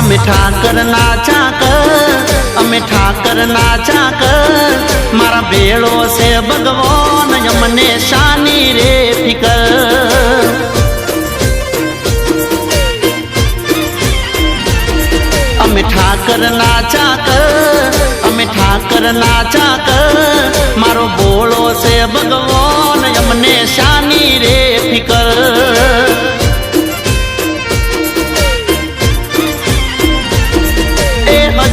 અમે ઠાકર ના ચાકર અમે ઠાકર ના ચાકર મારા ભેળો છે ભગવાન અમને શાની રે ફિકર અમે ઠાકર ના ચાકર અમે ઠાકર ના ચાકર મારો ભોળો છે ભગવાન અમને શાની રે ફિકર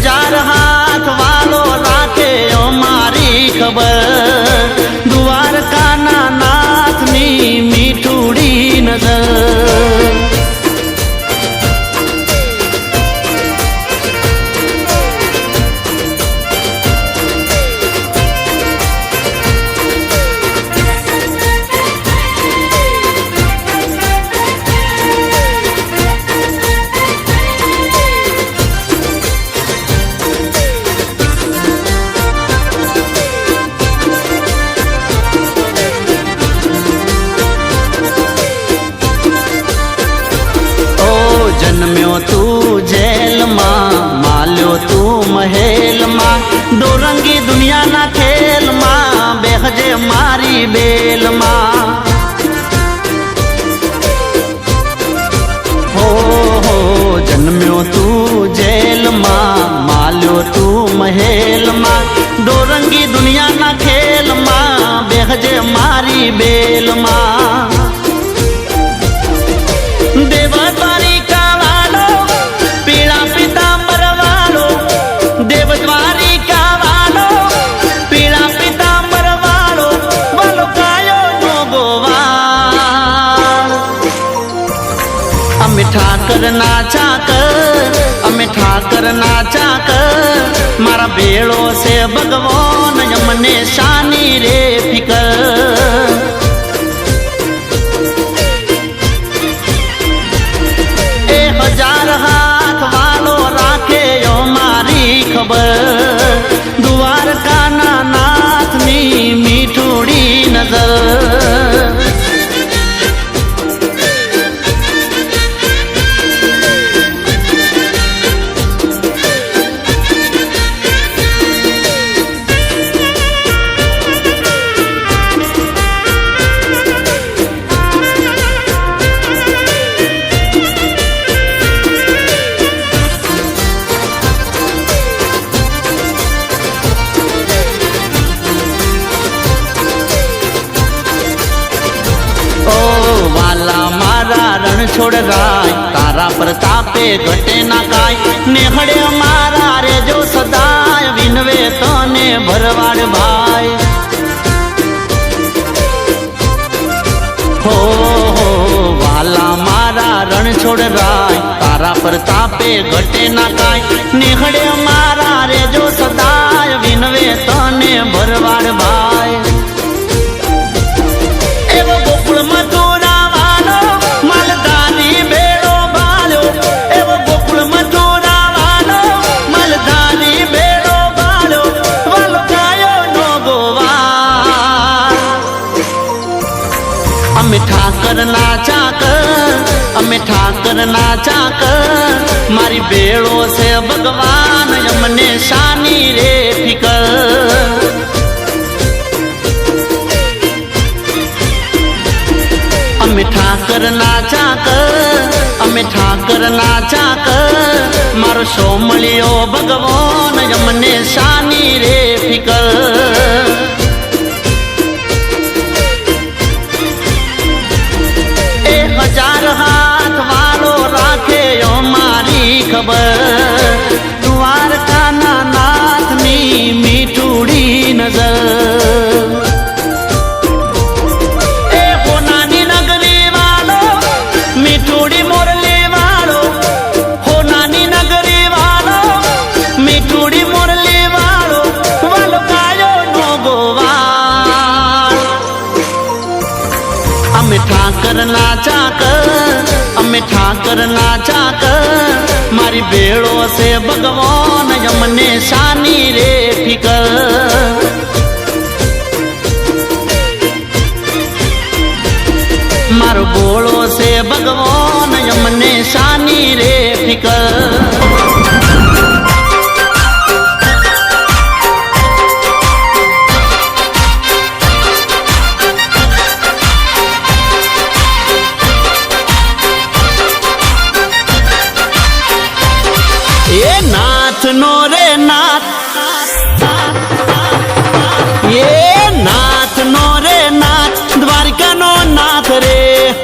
હજાર હાથ વાલો રાખે અમારી ખબર દ્વારકાના નાથની મીઠુડી નજર जन्म्यो तू जेल मां माल्यो तू महल मां दोरंगी दुनिया ना खेल मां बेहजे मारी बेल मां हो जन्म्यो तू जेल मां माल्यो तू महल मां दोरंगी दुनिया ना खेल मां बेहजे मारी बेल मां देवद्वारी અમે ઠાકર ના ચાકર અમે ઠાકર ના ચાકર મારા ભેળો છે ભગવાન અમને શાની રે ફિકર એ હજાર હાથ વાલો રાખે મારી ખબર દ્વારકાના નાથની મીઠુડી નજર छोड़ राय तारा प्रतापे घटे ना काय नेहड़े मारा रे जो सदाय विनवे तने भरवाड़ भाई हो वाला मारा रण छोड़ राय तारा प्रतापे घटे ना काय नेहड़े मारा रे जो सदाय विनवे तने भरवाड़ भाई एवो गोकुल मधुरा અમે ઠાકર ના ચાકર અમે ઠાકર ના ચાકર મારી ભેળો છે ભગવાન અમને શાની રે ફિકર અમે ઠાકર ના ચાકર અમે ઠાકર ના ચાકર મારો સોમળિયો ભગવાન અમને શાની રે ફિકર હજાર હાથ વાલો રાખે મારી ખબર દ્વારકાના નાથની મીઠુડી નજર એ હોનાની નગરી વાળો મીઠુડી મોરલી વાળો હોનાની નગરી વાળો મીઠુડી મોરલી વાળો વાલો કાયો નો ગોવાળ અમે ઠાકર ના ચાકર અમે ઠાકર ના ચાકર મારી ભેળો છે ભગવાન અમને શાની રે ફિકર મારો ભોળો છે ભગવાન અમને શાની રે ફિકર નો રે નાથ, એ નાથ નો રે નાથ, દ્વારકા નો નાથ રે,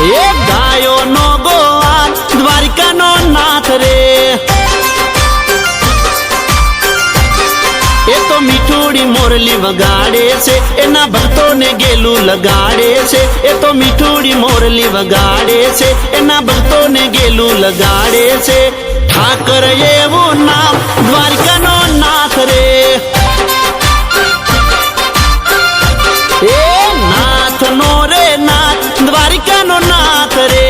એ ગાયો નો ગોવાલ, દ્વારકા નો નાથ રે, એ તો મીઠુડી મોરલી વગાડે છે, એના ભક્તોને ગેલું લગાડે છે, એ તો મીઠુડી મોરલી વગાડે છે, એના ભક્તોને ગેલું લગાડે છે, ઠાકર એવું નામ દ્વારકાનો નાથ રે, એ નાથ નો રે નાથ, દ્વારકાનો નાથ રે,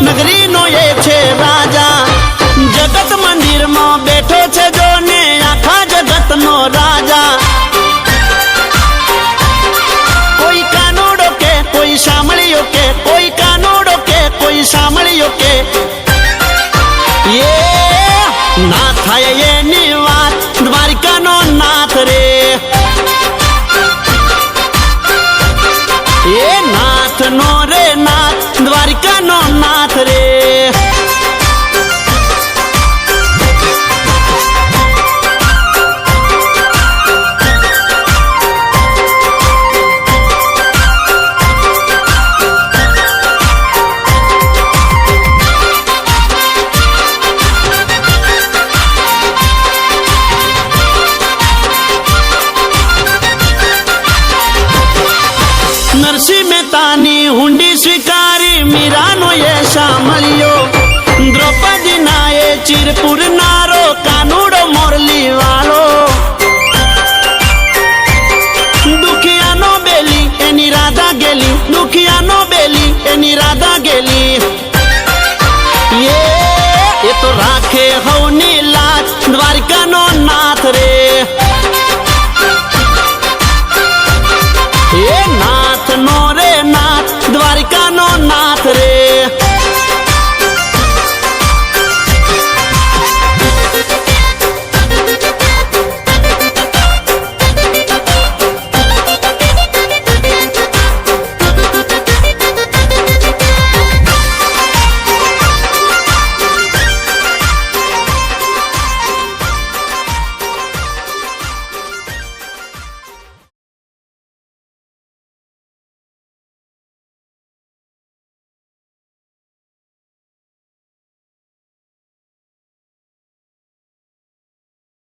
નગરી નો એ છે રાજા, જગત મંદિર માં બેઠો છે જોને આખા જગત નો રાજા, કોઈ કાનોડો કે કોઈ સાંભળ્યો કે, કોઈ કાનોડો કે કોઈ સાંભળ્યો કે, એ ના થાય એની વાત, દ્વારકા નો નાથ રે, એ નાથ નો રે નાથ, દ્વારકા નો નાથ રે, નરસિંહ મહેતાની હુંડી સ્વીકારી મીરાનો એ સાંભળ્યો, દ્રૌપદી ના એ ચીરપુર નારો, કાનુડો મોરલી વાળો, દુખિયાનો બેલી એની રાધા ગેલી, દુખિયાનો બેલી એની રાધા ગેલી, એ તો રાખે હવની લાજ, દ્વારકા